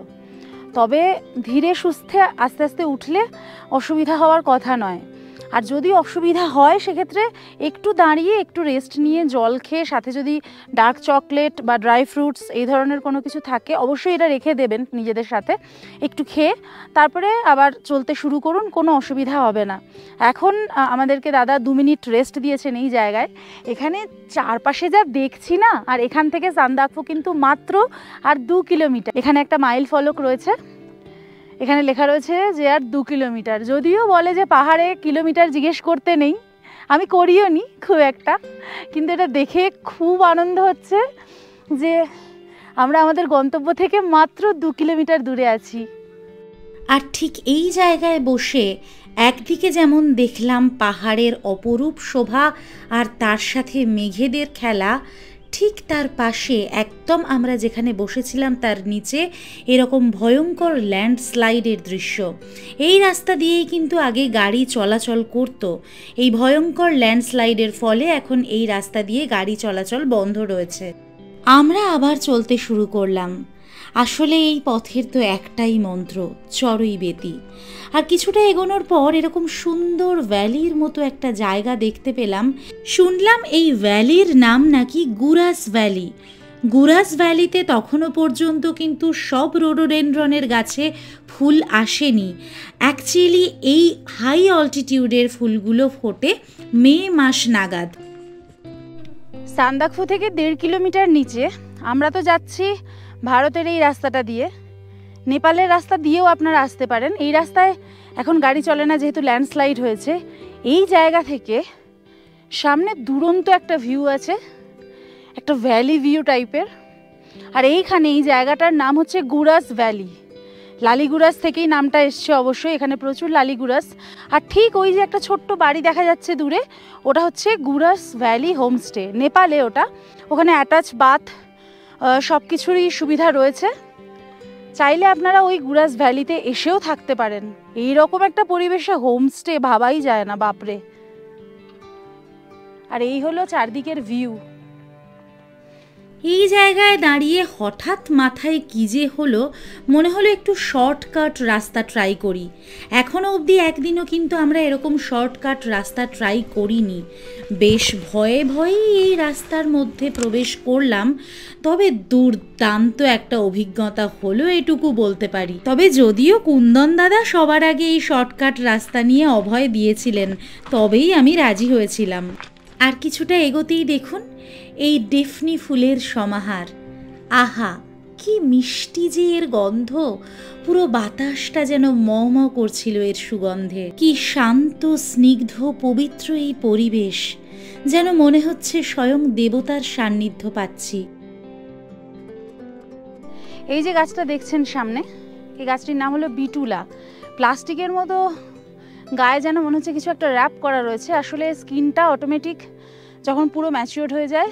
তবে ধীরে সুস্থে আস্তে আস্তে উঠলে অসুবিধা হওয়ার কথা নয়। আর যদি অসুবিধা হয় সেক্ষেত্রে একটু দাঁড়িয়ে একটু রেস্ট নিয়ে জল খেয়ে, সাথে যদি ডার্ক চকলেট বা ড্রাই ফ্রুটস এই ধরনের কোনো কিছু থাকে অবশ্যই এটা রেখে দেবেন নিজেদের সাথে, একটু খেয়ে তারপরে আবার চলতে শুরু করুন, কোনো অসুবিধা হবে না। এখন আমাদেরকে দাদা 2 মিনিট রেস্ট দিয়েছেন এই জায়গায়। এখানে চারপাশে যা দেখছি না, আর এখান থেকে সান্দাকফু কিন্তু মাত্র আর 2 কিলোমিটার। এখানে একটা মাইল ফলক রয়েছে, এখানে লেখা রয়েছে যে আর 2 কিলোমিটার। যদিও বলে যে পাহাড়ে কিলোমিটার জিজ্ঞেস করতে নেই, আমি করিও নি খুব একটা, কিন্তু এটা দেখে খুব আনন্দ হচ্ছে যে আমরা আমাদের গন্তব্য থেকে মাত্র 2 কিলোমিটার দূরে আছি। আর ঠিক এই জায়গায় বসে একদিকে যেমন দেখলাম পাহাড়ের অপরূপ শোভা আর তার সাথে মেঘেদের খেলা, ঠিক তার পাশে একদম আমরা যেখানে বসেছিলাম তার নিচে এরকম ভয়ঙ্কর ল্যান্ডস্লাইডের দৃশ্য। এই রাস্তা দিয়েই কিন্তু আগে গাড়ি চলাচল করত। এই ভয়ঙ্কর ল্যান্ডস্লাইডের ফলে এখন এই রাস্তা দিয়ে গাড়ি চলাচল বন্ধ রয়েছে। আমরা আবার চলতে শুরু করলাম। আসলে এই পথের তো একটাই মন্ত্র, চড়ুইবেতি। আর কিছুটা এগোনোর পর এরকম সুন্দর ভ্যালির মতো একটা জায়গা দেখতে পেলাম। শুনলাম এই ভ্যালির নাম নাকি গুরাস ভ্যালি। গুরাস ভ্যালিতে তখনও পর্যন্ত কিন্তু সব রোডোডেনড্রনের গাছে ফুল আসেনি। অ্যাকচুয়ালি এই হাই অল্টিটিউডের ফুলগুলো ফোটে মে মাস নাগাদ। সান্দাকফু থেকে 1.5 কিলোমিটার নিচে আমরা তো যাচ্ছি ভারতের এই রাস্তাটা দিয়ে। নেপালের রাস্তা দিয়েও আপনারা আসতে পারেন। এই রাস্তায় এখন গাড়ি চলে না যেহেতু ল্যান্ডস্লাইড হয়েছে। এই জায়গা থেকে সামনে দুরন্ত একটা ভিউ আছে, একটা ভ্যালি ভিউ টাইপের। আর এইখানে এই জায়গাটার নাম হচ্ছে গুরাস ভ্যালি। লালিগুরাস থেকেই নামটা এসছে অবশ্যই, এখানে প্রচুর লালিগুরাস। আর ঠিক ওই যে একটা ছোট্ট বাড়ি দেখা যাচ্ছে দূরে, ওটা হচ্ছে গুরাস ভ্যালি হোমস্টে। নেপালে ওটা, ওখানে অ্যাটাচ বাথ সব কিছুরই সুবিধা রয়েছে। চাইলে আপনারা ওই গুরাস ভ্যালিতে এসেও থাকতে পারেন। এই রকম একটা পরিবেশে হোমস্টে ভাবাই যায় না, বাপরে। আর এই হলো চারদিকের ভিউ। এই জায়গায় দাঁড়িয়ে হঠাৎ মাথায় কী যে হলো, মনে হলো একটু শর্টকাট রাস্তা ট্রাই করি। এখনও অবধি একদিনও কিন্তু আমরা এরকম শর্টকাট রাস্তা ট্রাই করিনি। বেশ ভয়ে ভয়েই এই রাস্তার মধ্যে প্রবেশ করলাম। তবে দুর্দান্ত একটা অভিজ্ঞতা হলো এটুকু বলতে পারি। তবে যদিও কুন্দন দাদা সবার আগে এই শর্টকাট রাস্তা নিয়ে অভয় দিয়েছিলেন, তবেই আমি রাজি হয়েছিলাম। আর কিছুটা এগোতেই দেখুন এই ডেফনি ফুলের সমাহার। আহা, কি মিষ্টি যে এর গন্ধ! পুরো বাতাসটা যেন ম ম করছিল এর সুগন্ধে। কি শান্ত, স্নিগ্ধ, পবিত্র এই পরিবেশ, যেন মনে হচ্ছে স্বয়ং দেবতার সান্নিধ্য পাচ্ছি। এই যে গাছটা দেখছেন সামনে, এই গাছটির নাম হলো বিটুলা। প্লাস্টিকের মতো গায়ে যেন মনে হচ্ছে কিছু একটা র্যাপ করা রয়েছে। আসলে স্কিনটা অটোমেটিক যখন পুরো ম্যাচিওর হয়ে যায়,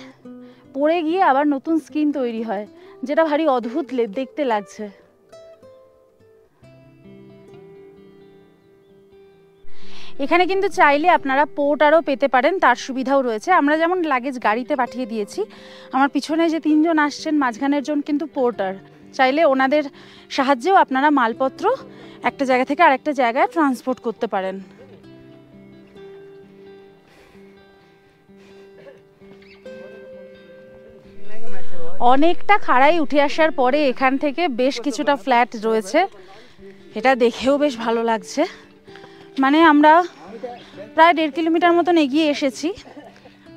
পড়ে গিয়ে আবার নতুন স্কিন তৈরি হয়, যেটা ভারী অদ্ভুত দেখতে লাগছে। এখানে কিন্তু চাইলে আপনারা পোর্টারও পেতে পারেন, তার সুবিধাও রয়েছে। আমরা যেমন লাগেজ গাড়িতে পাঠিয়ে দিয়েছি, আমার পিছনে যে 3 জন আসছেন মাঝখানের জন কিন্তু পোর্টার। চাইলে ওনাদের সাহায্যেও আপনারা মালপত্র একটা জায়গা থেকে আরেকটা জায়গায় ট্রান্সপোর্ট করতে পারেন। অনেকটা খাড়াই উঠে আসার পরে এখান থেকে বেশ কিছুটা ফ্ল্যাট রয়েছে, এটা দেখেও বেশ ভালো লাগছে। মানে আমরা প্রায় 1.5 কিলোমিটার মতন এগিয়ে এসেছি।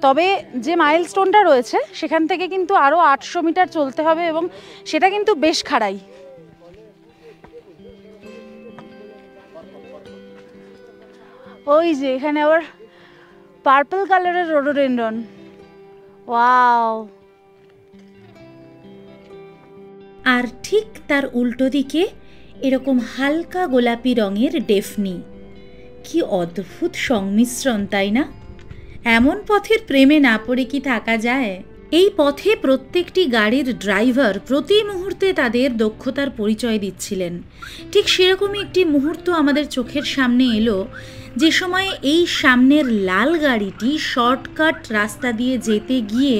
তবে যে মাইলস্টোনটা রয়েছে সেখান থেকে কিন্তু আরও 800 মিটার চলতে হবে, এবং সেটা কিন্তু বেশ খাড়াই। ওই যে এখানে আবার পার্পল কালারের রোডোডেনড্রন, ওয়াও। আর ঠিক তার উল্টো দিকে এরকম হালকা গোলাপি রঙের ডেফনি। কি অদ্ভুত সংমিশ্রণ, তাই না? এমন পথের প্রেমে না পড়ে কি থাকা যায়? এই পথে প্রত্যেকটি গাড়ির ড্রাইভার প্রতি মুহূর্তে তাদের দক্ষতার পরিচয় দিচ্ছিলেন। ঠিক সেরকমই একটি মুহূর্ত আমাদের চোখের সামনে এলো, যে সময়ে এই সামনের লাল গাড়িটি শর্টকাট রাস্তা দিয়ে যেতে গিয়ে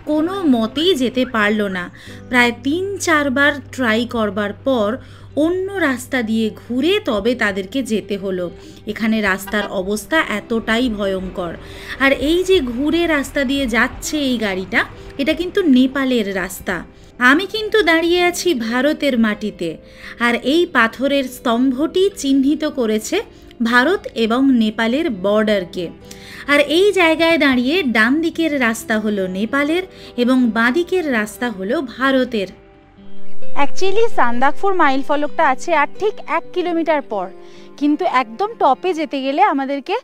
কোনো মতেই যেতে পারল না। প্রায় 3-4 বার ট্রাই করবার পর অন্য রাস্তা দিয়ে ঘুরে তবে তাদেরকে যেতে হলো। এখানে রাস্তার অবস্থা এতটাই ভয়ঙ্কর। আর এই যে ঘুরে রাস্তা দিয়ে যাচ্ছে এই গাড়িটা, এটা কিন্তু নেপালের রাস্তা। আমি কিন্তু দাঁড়িয়ে আছি ভারতের মাটিতে, আর এই পাথরের স্তম্ভটি চিহ্নিত করেছে ভারত এবং নেপালের বর্ডারকে। আর এই জায়গায় দাঁড়িয়ে ডান দিকের রাস্তা হলো নেপালের এবং বাঁ দিকের রাস্তা হলো ভারতের। অ্যাকচুয়ালি সান্দাকফু মাইল ফলকটা আছে আর ঠিক 1 কিলোমিটার পর, কিন্তু একদম টপে যেতে গেলে আমাদেরকে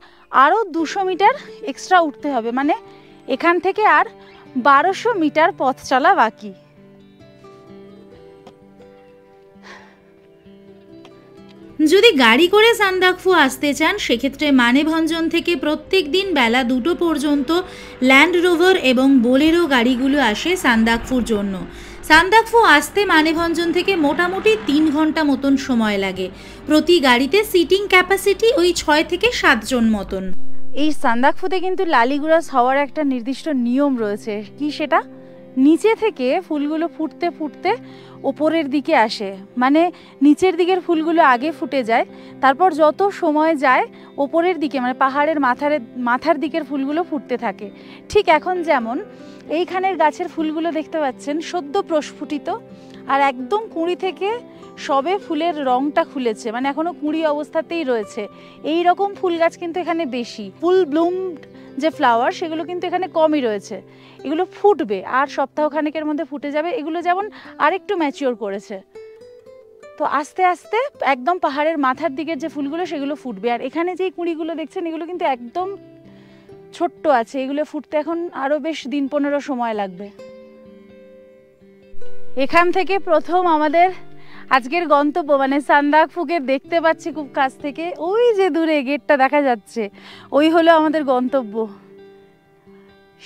আরও 200 মিটার এক্সট্রা উঠতে হবে, মানে এখান থেকে আর 1200 মিটার পথ চলা বাকি। যদি গাড়ি করে সান্দাকফু আসতে চান সেক্ষেত্রে মানেভঞ্জন থেকে প্রত্যেক দিন বেলা 2টো পর্যন্ত ল্যান্ড রোভার এবং বোলেরো গাড়িগুলো আসে সান্দাকফুর জন্য। সান্দাকফু আসতে মানেভঞ্জন থেকে মোটামুটি 3 ঘন্টা মতন সময় লাগে। প্রতি গাড়িতে সিটিং ক্যাপাসিটি ওই 6 থেকে 7 জন মতন। এই সান্দাকফুতে কিন্তু লালিগুড়াস হওয়ার একটা নির্দিষ্ট নিয়ম রয়েছে। কি সেটা? নিচে থেকে ফুলগুলো ফুটতে ফুটতে ওপরের দিকে আসে, মানে নিচের দিকের ফুলগুলো আগে ফুটে যায়, তারপর যত সময় যায় ওপরের দিকে মানে পাহাড়ের মাথার দিকের ফুলগুলো ফুটতে থাকে। ঠিক এখন যেমন এইখানের গাছের ফুলগুলো দেখতে পাচ্ছেন সদ্য প্রস্ফুটিত, আর একদম কুঁড়ি থেকে সবে ফুলের রংটা খুলেছে, মানে এখনো কুঁড়ি অবস্থাতেই রয়েছে। এই রকম ফুল গাছ কিন্তু এখানে বেশি। ফুল ব্লুমড যে ফ্লাওয়ার সেগুলো কিন্তু এখানে কমই রয়েছে। এগুলো ফুটবে আর সপ্তাহখানেকের মধ্যে ফুটে যাবে। এগুলো যেমন আরেকটু ম্যাচিওর করেছে, তো আস্তে আস্তে একদম পাহাড়ের মাথার দিকের যে ফুলগুলো সেগুলো ফুটবে। আর এখানে যেই কুঁড়িগুলো দেখছেন এগুলো কিন্তু একদম ছোট্ট আছে, এগুলো ফুটতে এখন আরও বেশ দিন 15 সময় লাগবে। এখান থেকে প্রথম আমাদের আজকের গন্তব্য মানে সান্দাকফুকে দেখতে পাচ্ছি খুব কাছ থেকে। ওই যে দূরে গেটটা দেখা যাচ্ছে, ওই হলো আমাদের গন্তব্য।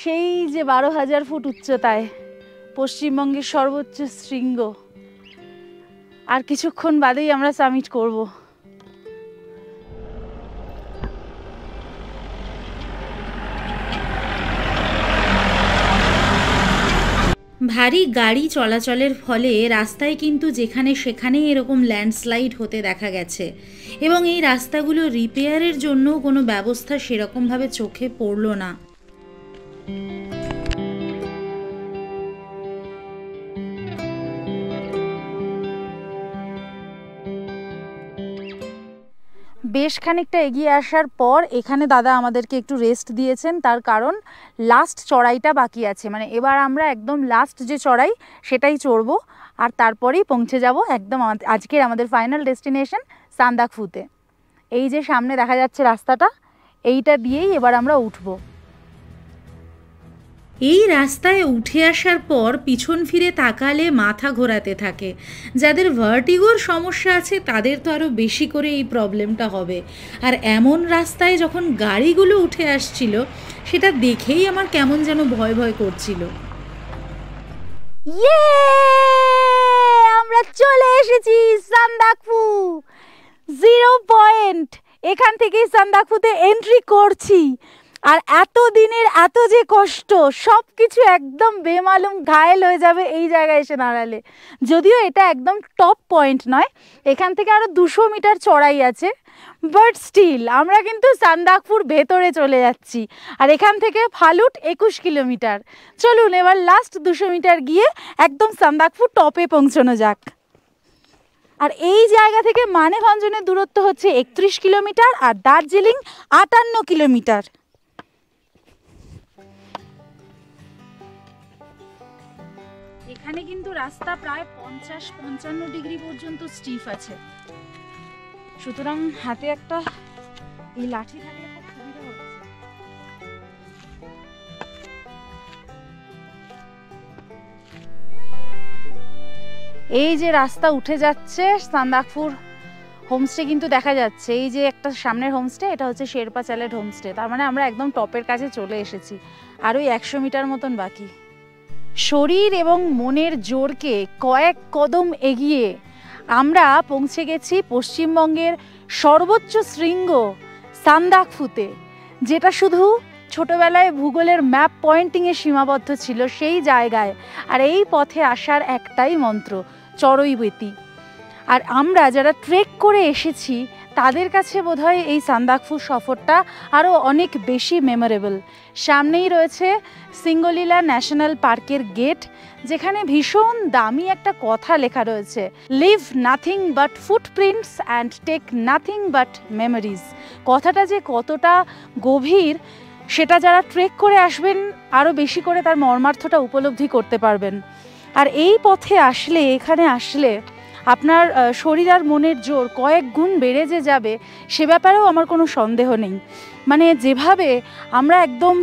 সেই যে 12,000 ফুট উচ্চতায় পশ্চিমবঙ্গের সর্বোচ্চ শৃঙ্গ। আর কিছুক্ষণ বাদেই আমরা সামিট করব। ভারী গাড়ি চলাচলের ফলে রাস্তায় কিন্তু যেখানে সেখানেই এরকম ল্যান্ডস্লাইড হতে দেখা গেছে, এবং এই রাস্তাগুলো রিপেয়ারের জন্য কোনো ব্যবস্থা সেরকমভাবে চোখে পড়ল না। বেশ খানিকটা এগিয়ে আসার পর এখানে দাদা আমাদেরকে একটু রেস্ট দিয়েছেন, তার কারণ লাস্ট চড়াইটা বাকি আছে। মানে এবার আমরা একদম লাস্ট যে চড়াই সেটাই চড়বো, আর তারপরেই পৌঁছে যাব একদম আজকের আমাদের ফাইনাল ডেস্টিনেশন সান্দাকফুতে। এই যে সামনে দেখা যাচ্ছে রাস্তাটা, এইটা দিয়েই এবার আমরা উঠবো। এই রাস্তায় উঠে আসার পর পিছন ফিরে তাকালে মাথা ঘোরাতে থাকে। যাদের ভার্টিগোর সমস্যা আছে তাদের তো আরও বেশি করে এই প্রবলেমটা হবে। আর এমন রাস্তায় যখন গাড়িগুলো উঠে আসছিল সেটা দেখেই আমার কেমন যেন ভয় ভয় করছিল। আমরা চলে এসেছি সান্দাকফু 0 পয়েন্ট। এখান থেকেই সান্দাকফুতে এন্ট্রি করছি। আর এত দিনের এত যে কষ্ট সব কিছু একদম বেমালুম ঘায়েল হয়ে যাবে এই জায়গায় এসে দাঁড়ালে। যদিও এটা একদম টপ পয়েন্ট নয়, এখান থেকে আরও 200 মিটার চড়াই আছে, বাট স্টিল আমরা কিন্তু সান্দাকফুর ভেতরে চলে যাচ্ছি। আর এখান থেকে ফালুট 21 কিলোমিটার। চলুন এবার লাস্ট 200 মিটার গিয়ে একদম সান্দাকফুর টপে পৌঁছানো যাক। আর এই জায়গা থেকে মানেভঞ্জনের দূরত্ব হচ্ছে 31 কিলোমিটার আর দার্জিলিং 58 কিলোমিটার। এখানে কিন্তু রাস্তা প্রায় 50-55 ডিগ্রি পর্যন্ত স্টিফ আছে, সুতরাং হাতে একটা এই লাঠি থাকলে খুব সুবিধা হচ্ছে। এই যে রাস্তা উঠে যাচ্ছে সান্দাকফুর হোমস্টে কিন্তু দেখা যাচ্ছে। এই যে একটা সামনের হোমস্টে, এটা হচ্ছে শেরপা চ্যালেট হোমস্টে। তার মানে আমরা একদম টপের কাছে চলে এসেছি, আর ওই 100 মিটার মতন বাকি। শরীর এবং মনের জোরকে কয়েক কদম এগিয়ে আমরা পৌঁছে গেছি পশ্চিমবঙ্গের সর্বোচ্চ শৃঙ্গ সান্দাকফুতে, যেটা শুধু ছোটবেলায় ভূগোলের ম্যাপ পয়েন্টিংয়ে সীমাবদ্ধ ছিল সেই জায়গায়। আর এই পথে আসার একটাই মন্ত্র, চড়ইবেতি। আর আমরা যারা ট্রেক করে এসেছি তাদের কাছে বোধহয় এই সান্দাকফু সফরটা আরও অনেক বেশি মেমোরেবল। সামনেই রয়েছে সিঙ্গলিলা ন্যাশনাল পার্কের গেট, যেখানে ভীষণ দামি একটা কথা লেখা রয়েছে, live nothing but footprints and take nothing but memories. কথাটা যে কতটা গভীর সেটা যারা ট্রেক করে আসবেন আরও বেশি করে তার মর্মার্থটা উপলব্ধি করতে পারবেন। আর এই পথে আসলে, এখানে আসলে আপনার শরীর আর মনের জোর কয়েক গুণ বেড়ে যে যাবে সে ব্যাপারেও আমার কোনো সন্দেহ নেই। মানে যেভাবে আমরা একদম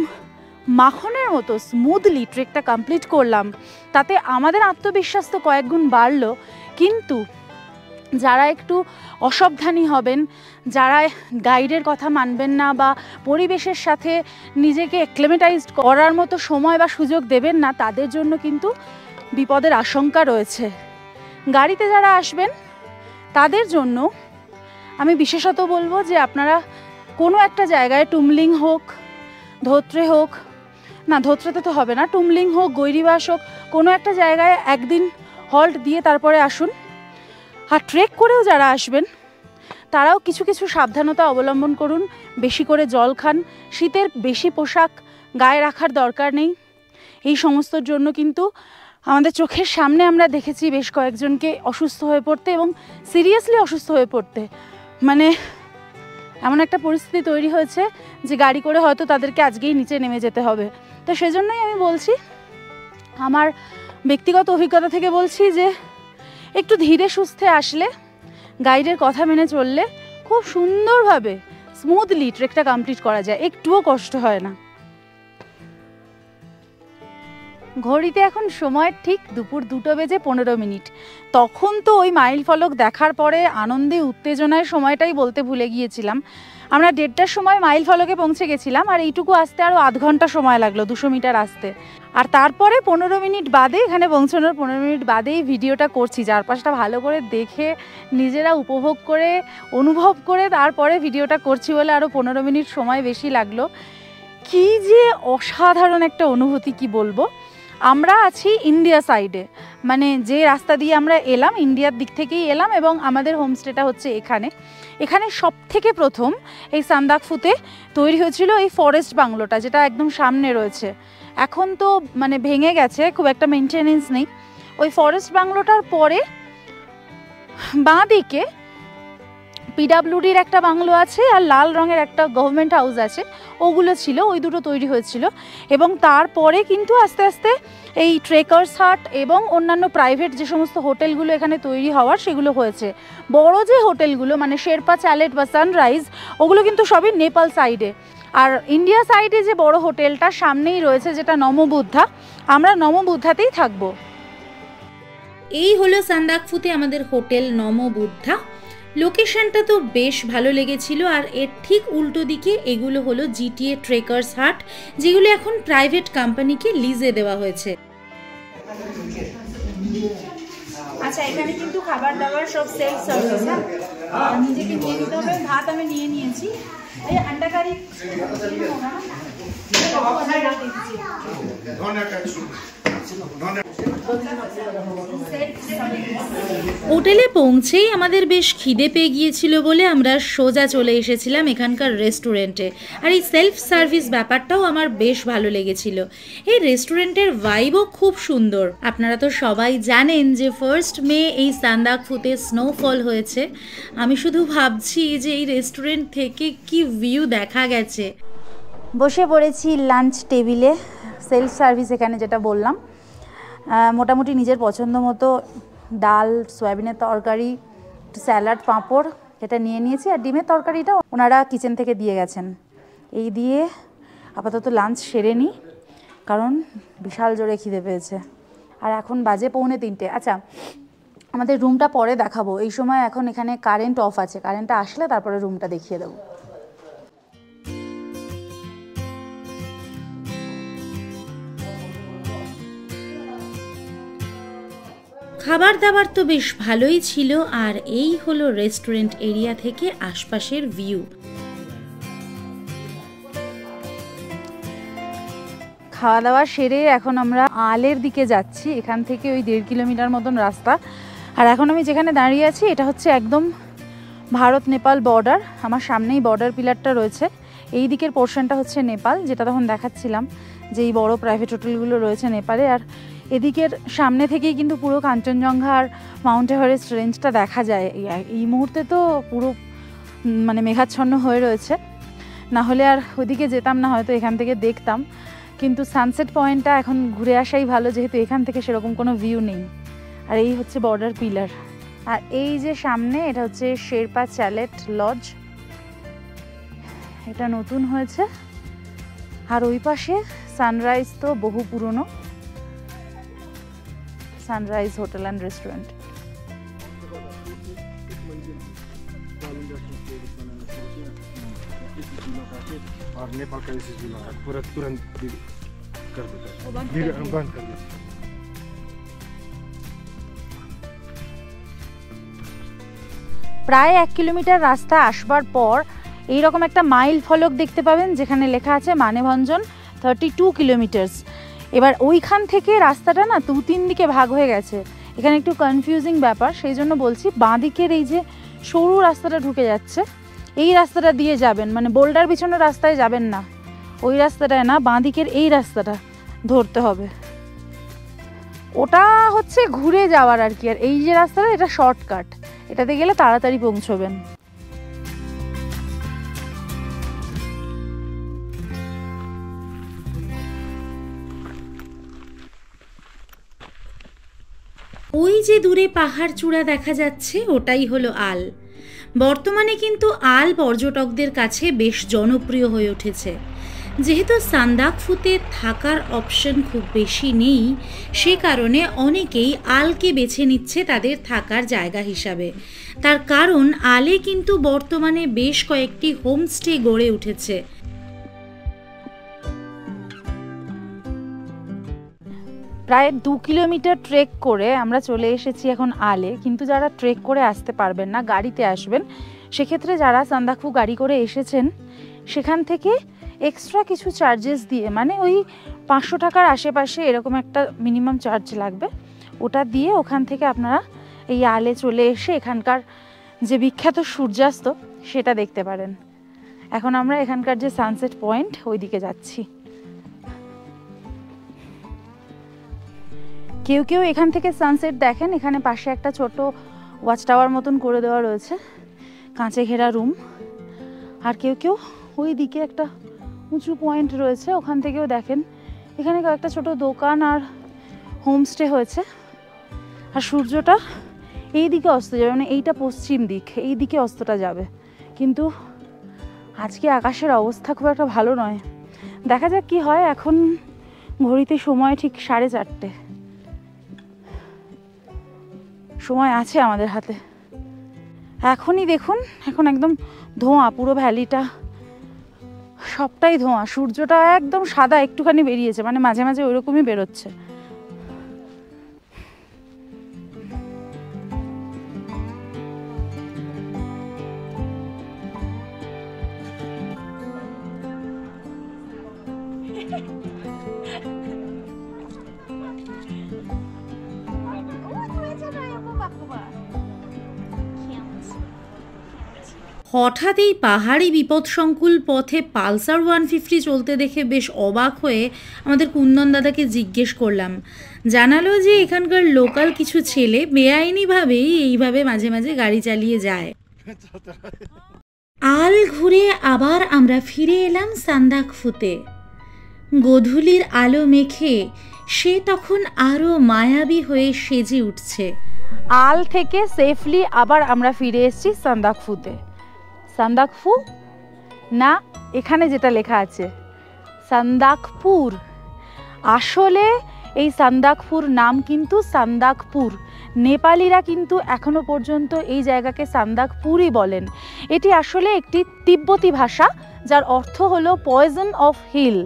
মাখনের মতো স্মুথলি ট্রেকটা কমপ্লিট করলাম, তাতে আমাদের আত্মবিশ্বাস তো কয়েক গুণ বাড়লো, কিন্তু যারা একটু অসাবধানী হবেন, যারা গাইডের কথা মানবেন না বা পরিবেশের সাথে নিজেকে অ্যাক্লিমেটাইজড করার মতো সময় বা সুযোগ দেবেন না, তাদের জন্য কিন্তু বিপদের আশঙ্কা রয়েছে। গাড়িতে যারা আসবেন তাদের জন্য আমি বিশেষত বলবো যে আপনারা কোনো একটা জায়গায়, টুমলিং হোক, ধোত্রে হোক, না ধোত্রেতে তো হবে না, টুমলিং হোক, গৈরিবাস হোক, কোনো একটা জায়গায় একদিন হল্ট দিয়ে তারপরে আসুন। আর ট্রেক করেও যারা আসবেন তারাও কিছু কিছু সাবধানতা অবলম্বন করুন। বেশি করে জল খান, শীতের বেশি পোশাক গায়ে রাখার দরকার নেই। এই সমস্তর জন্য কিন্তু আমাদের চোখের সামনে আমরা দেখেছি বেশ কয়েকজনকে অসুস্থ হয়ে পড়তে, এবং সিরিয়াসলি অসুস্থ হয়ে পড়তে। মানে এমন একটা পরিস্থিতি তৈরি হয়েছে যে গাড়ি করে হয়তো তাদেরকে আজকেই নিচে নেমে যেতে হবে। তো সেজন্যই আমি বলছি, আমার ব্যক্তিগত অভিজ্ঞতা থেকে বলছি যে একটু ধীরে সুস্থে আসলে, গাইডের কথা মেনে চললে খুব সুন্দরভাবে স্মুথলি ট্রেকটা কমপ্লিট করা যায়, একটুও কষ্ট হয় না। ঘড়িতে এখন সময় ঠিক দুপুর 2:15। তখন তো ওই মাইল ফলক দেখার পরে আনন্দে উত্তেজনায় সময়টাই বলতে ভুলে গিয়েছিলাম। আমরা 1:30টার সময় মাইল ফলকে পৌঁছে গেছিলাম, আর এইটুকু আসতে আরও আধ ঘন্টা সময় লাগলো 200 মিটার আসতে। আর তারপরে 15 মিনিট বাদে, এখানে পৌঁছানোর 15 মিনিট বাদেই ভিডিওটা করছি, চারপাশটা ভালো করে দেখে নিজেরা উপভোগ করে অনুভব করে তারপরে ভিডিওটা করছি বলে আরও 15 মিনিট সময় বেশি লাগলো। কি যে অসাধারণ একটা অনুভূতি, কি বলবো। আমরা আছি ইন্ডিয়া সাইডে, মানে যে রাস্তা দিয়ে আমরা এলাম ইন্ডিয়ার দিক থেকেই এলাম, এবং আমাদের হোমস্টেটা হচ্ছে এখানে। এখানে সব থেকে প্রথম এই সান্দাকফুতে তৈরি হয়েছিল এই ফরেস্ট বাংলোটা, যেটা একদম সামনে রয়েছে। এখন তো মানে ভেঙে গেছে, খুব একটা মেনটেনেন্স নেই। ওই ফরেস্ট বাংলোটার পরে বাঁ দিকে পিডাব্লিউডির একটা বাংলো আছে, আর লাল রঙের একটা গভর্নমেন্ট হাউস আছে, ওগুলো ছিল, ওই দুটো তৈরি হয়েছিল। এবং তারপরে কিন্তু আস্তে আস্তে এই ট্রেকার্স হাট এবং অন্যান্য প্রাইভেট যে সমস্ত হোটেলগুলো এখানে তৈরি হওয়ার, সেগুলো হয়েছে। বড় যে হোটেলগুলো মানে শেরপা চ্যালেট বা সানরাইজ, ওগুলো কিন্তু সবই নেপাল সাইডে। আর ইন্ডিয়া সাইডে যে বড় হোটেলটা সামনেই রয়েছে, যেটা নমবুদ্ধা, আমরা নমবুদ্ধাতেই থাকবো। এই হলো সান্দাকফুতে আমাদের হোটেল নমবুদ্ধা। লোকেশনটা তো বেশ ভালো লেগেছিল। আর এর ঠিক উল্টো দিকে এগুলো হলো জিটিএ ট্রেকার্স হাট, যেগুলো এখন প্রাইভেট কোম্পানিকে লিজে দেওয়া হয়েছে। আচ্ছা, এখানে কিন্তু খাবার দাবার সব সেলফ সার্ভিস, হ্যাঁ, নিজেকে নিয়ে নিতে হবে। ভাত আমি নিয়ে নিয়েছি। এই আন্ডা কারি হোটেলে পৌঁছেই আমাদের বেশ খিদে পেয়ে গিয়েছিল বলে আমরা সোজা চলে এসেছিলাম এখানকার রেস্টুরেন্টে। আর এই সেলফ সার্ভিস ব্যাপারটাও আমার বেশ ভালো লেগেছিল। এই রেস্টুরেন্টের ভাইবও খুব সুন্দর। আপনারা তো সবাই জানেন যে 1 মে এই সান্দাকফুতে স্নোফল হয়েছে। আমি শুধু ভাবছি যে এই রেস্টুরেন্ট থেকে কি ভিউ দেখা গেছে। বসে পড়েছি লাঞ্চ টেবিলে, সেলফ সার্ভিস এখানে যেটা বললাম। মোটামুটি নিজের পছন্দ মতো ডাল, সয়াবিনের তরকারি, স্যালাড, পাঁপড় এটা নিয়ে নিয়েছি। আর ডিমের তরকারিটা ওনারা কিচেন থেকে দিয়ে গেছেন। এই দিয়ে আপাতত লাঞ্চ সেরে নিই, কারণ বিশাল জোরে খিদে পেয়েছে। আর এখন বাজে 2:45। আচ্ছা, আমাদের রুমটা পরে দেখাবো। এই সময় এখন এখানে কারেন্ট অফ আছে, কারেন্টটা আসলে তারপরে রুমটা দেখিয়ে দেবো। খাবার দাবার তো বেশ ভালোই ছিল। আর এই হলো রেস্টুরেন্ট এরিয়া থেকে আশপাশের ভিউ। খাওয়া দাওয়া সেরে এখন আমরা আলের দিকে যাচ্ছি। এখান থেকে ওই 1.5 কিলোমিটার মতন রাস্তা। আর এখন আমি যেখানে দাঁড়িয়ে আছি এটা হচ্ছে একদম ভারত নেপাল বর্ডার। আমার সামনেই বর্ডার পিলারটা রয়েছে। এই দিকের পোর্শনটা হচ্ছে নেপাল, যেটা তখন দেখাচ্ছিলাম যে এই বড় প্রাইভেট হোটেলগুলো রয়েছে নেপালে। আর এদিকের সামনে থেকেই কিন্তু পুরো কাঞ্চনজঙ্ঘা আর মাউন্ট এভারেস্ট রেঞ্জটা দেখা যায়। এই মুহূর্তে তো পুরো মানে মেঘাচ্ছন্ন হয়ে রয়েছে, না হলে আর ওদিকে যেতাম না, হয়তো এখান থেকে দেখতাম। কিন্তু সানসেট পয়েন্টটা এখন ঘুরে আসাই ভালো, যেহেতু এখান থেকে সেরকম কোনো ভিউ নেই। আর এই হচ্ছে বর্ডার পিলার। আর এই যে সামনে, এটা হচ্ছে শেরপা চ্যালেট লজ, এটা নতুন হয়েছে। আর ওই পাশে সানরাইজ, তো বহু পুরনো সানরাইজ হোটেল অ্যান্ড রেস্টুরেন্ট। और नेपाल का जैसे भी लगा पूरा तुरंत कर देता है, बंद कर देता है। প্রায় 1 কিলোমিটার রাস্তা আসবার পর এইরকম একটা মাইল ফলক দেখতে পাবেন, যেখানে লেখা আছে মানেভঞ্জন 32 কিলোমিটার্স। এবার ওইখান থেকে রাস্তাটা না 2-3 দিকে ভাগ হয়ে গেছে, এখানে একটু কনফিউজিং ব্যাপার, সেই জন্য বলছি বাঁ দিকের এই যে সরু রাস্তাটা ঢুকে যাচ্ছে, এই রাস্তাটা দিয়ে যাবেন, মানে বোল্ডার বিছানো রাস্তায় যাবেন না, ওই রাস্তাটায় না, বাঁ দিকের এই রাস্তাটা ধরতে হবে। ওটা হচ্ছে ঘুরে যাওয়ার আর কি, আর এই যে রাস্তাটা, এটা শর্টকাট, এটাতে গেলে তাড়াতাড়ি পৌঁছবেন। ওই যে দূরে পাহাড় চূড়া দেখা যাচ্ছে, ওটাই হলো আল। বর্তমানে কিন্তু আল পর্যটকদের কাছে বেশ জনপ্রিয় হয়ে উঠেছে। যেহেতু সান্দাকফুতে থাকার অপশন খুব বেশি নেই, সে কারণে অনেকেই আলকে বেছে নিচ্ছে তাদের থাকার জায়গা হিসাবে। তার কারণ আলে কিন্তু বর্তমানে বেশ কয়েকটি হোমস্টে গড়ে উঠেছে। প্রায় 2 কিলোমিটার ট্রেক করে আমরা চলে এসেছি এখন আলে। কিন্তু যারা ট্রেক করে আসতে পারবেন না, গাড়িতে আসবেন, সেক্ষেত্রে যারা সান্দাকফু গাড়ি করে এসেছেন, সেখান থেকে এক্সট্রা কিছু চার্জেস দিয়ে, মানে ওই 500 টাকার আশেপাশে এরকম একটা মিনিমাম চার্জ লাগবে, ওটা দিয়ে ওখান থেকে আপনারা এই আলে চলে এসে এখানকার যে বিখ্যাত সূর্যাস্ত সেটা দেখতে পারেন। এখন আমরা এখানকার যে সানসেট পয়েন্ট, ওই দিকে যাচ্ছি। কেউ কেউ এখান থেকে সানসেট দেখেন, এখানে পাশে একটা ছোট ওয়াচ টাওয়ার মতন করে দেওয়া রয়েছে, কাঁচে ঘেরা রুম। আর কেউ কেউ ওই দিকে একটা উঁচু পয়েন্ট রয়েছে, ওখান থেকেও দেখেন। এখানে কয়েকটা ছোট দোকান আর হোমস্টে হয়েছে। আর সূর্যটা এই দিকে অস্ত যাবে, মানে এইটা পশ্চিম দিক, এই দিকে অস্তটা যাবে। কিন্তু আজকে আকাশের অবস্থা খুব একটা ভালো নয়, দেখা যাক কি হয়। এখন ঘড়িতে সময় ঠিক 4:30, সময় আছে আমাদের হাতে। এখনই দেখুন, এখন একদম ধোঁয়া, পুরো ভ্যালিটা সবটাই ধোঁয়া। সূর্যটা একদম সাদা একটুখানি বেরিয়েছে, মানে মাঝে মাঝে ওইরকমই বেরোচ্ছে। হঠাৎ এই পাহাড়ি বিপদসংকুল পথে পালসার 150 চলতে দেখে বেশ অবাক হয়ে আমাদের কুন্দন দাদাকে জিজ্ঞেস করলাম। জানালো যে এখানকার লোকাল কিছু ছেলে বেআইনিভাবেই এইভাবে মাঝে মাঝে গাড়ি চালিয়ে যায়। আল ঘুরে আবার আমরা ফিরে এলাম সান্দাকফুতে। গোধূলির আলো মেখে সে তখন আরও মায়াবী হয়ে সেজে উঠছে। আল থেকে সেফলি আবার আমরা ফিরে এসেছি সান্দাকফুতে। সান্দাকফু না, এখানে যেটা লেখা আছে সান্দাকপুর। আসলে এই সান্দাকপুর নাম কিন্তু সান্দাকপুর। নেপালিরা কিন্তু এখনো পর্যন্ত এই জায়গাকে সান্দাকপুরই বলেন। এটি আসলে একটি তিব্বতী ভাষা, যার অর্থ হলো পয়জন অফ হিল।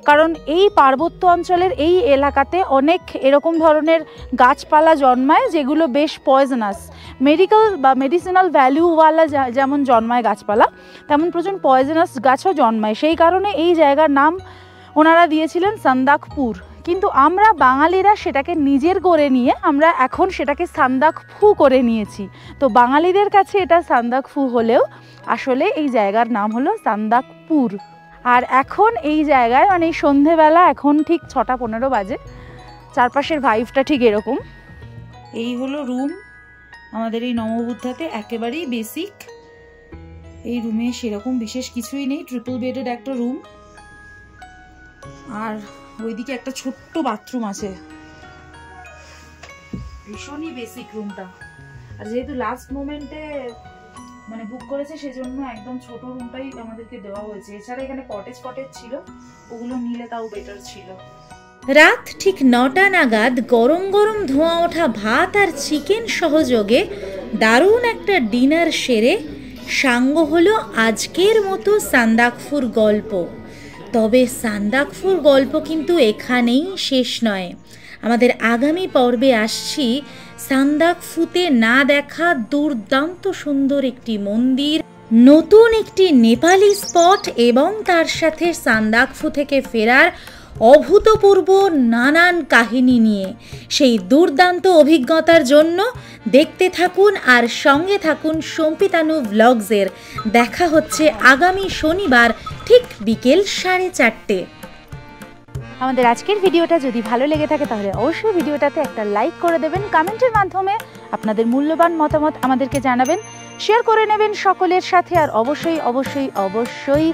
কারণ এই পার্বত্য অঞ্চলের এই এলাকাতে অনেক এরকম ধরনের গাছপালা জন্মায় যেগুলো বেশ পয়জনাস, মেডিকেল বা মেডিসিনাল ভ্যালুওয়ালা যেমন জন্মায় গাছপালা, তেমন প্রচুর পয়জনাস গাছও জন্মায়। সেই কারণে এই জায়গার নাম ওনারা দিয়েছিলেন সান্দাকপুর। কিন্তু আমরা বাঙালিরা সেটাকে নিজের করে নিয়ে আমরা এখন সেটাকে সান্দাকফু করে নিয়েছি। তো বাঙালিদের কাছে এটা সান্দাকফু হলেও আসলে এই জায়গার নাম হলো সান্দাকপুর। আর এখন এই জায়গায়, মানে সন্ধেবেলা এখন ঠিক 6:15 বাজে, চারপাশের ভাইবটা ঠিক এরকম। এই হলো রুম আমাদের এই নমবুদ্ধাতে, একেবারেই বেসিক। এই রুমে সেরকম বিশেষ কিছুই নেই, ট্রিপল বেডেড একটা রুম। আর ওইদিকে একটা ছোট্ট বাথরুম আছে, ভীষণই বেসিক রুমটা। আর যেহেতু লাস্ট মোমেন্টে মানে বুক করেছে সেজন্য একদম ছোট রুমটাই আমাদেরকে দেওয়া হয়েছে। এছাড়া এখানে কটেজ ছিল, ওগুলো নিলে তাও বেটার ছিল। রাত ঠিক 9টা নাগাদ গরম গরম ধোঁয়া ওঠা ভাত আর চিকেন সহযোগে দারুণ একটা ডিনার সেরে সাঙ্গ হলো আজকের মতো সান্দাকফুর গল্প। তবে সান্দাকফুর গল্প কিন্তু এখানেই শেষ নয়। আমাদের আগামী পর্বে আসছি সান্দাকফুতে না দেখা দুর্দান্ত সুন্দর একটি মন্দির, নতুন একটি নেপালি স্পট এবং তার সাথে সান্দাকফু থেকে ফেরার অভূতপূর্ব নানান কাহিনী নিয়ে। সেই দুর্দান্ত অভিজ্ঞতার জন্য দেখতে থাকুন আর সঙ্গে থাকুন সম্পিতানু ব্লগসের। দেখা হচ্ছে আগামী শনিবার ঠিক বিকেল 4:30। আমাদের আজকের ভিডিওটা যদি ভালো লেগে থাকে তাহলে অবশ্যই ভিডিওটাতে একটা লাইক করে দেবেন, কমেন্টের মাধ্যমে আপনাদের মূল্যবান মতামত আমাদেরকে জানাবেন, শেয়ার করে নেবেন সকলের সাথে। আর অবশ্যই অবশ্যই অবশ্যই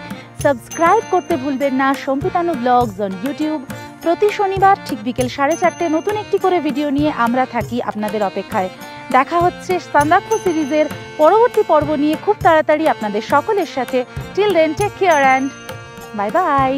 সাবস্ক্রাইব করতে ভুলবেন না সম্পিতানু ব্লগস অন ইউটিউব। প্রতি শনিবার ঠিক বিকেল 4:30 নতুন একটি করে ভিডিও নিয়ে আমরা থাকি আপনাদের অপেক্ষায়। দেখা হচ্ছে সান্দাকফু সিরিজের পরবর্তী পর্ব নিয়ে খুব তাড়াতাড়ি আপনাদের সকলের সাথে। Till then take care and bye by.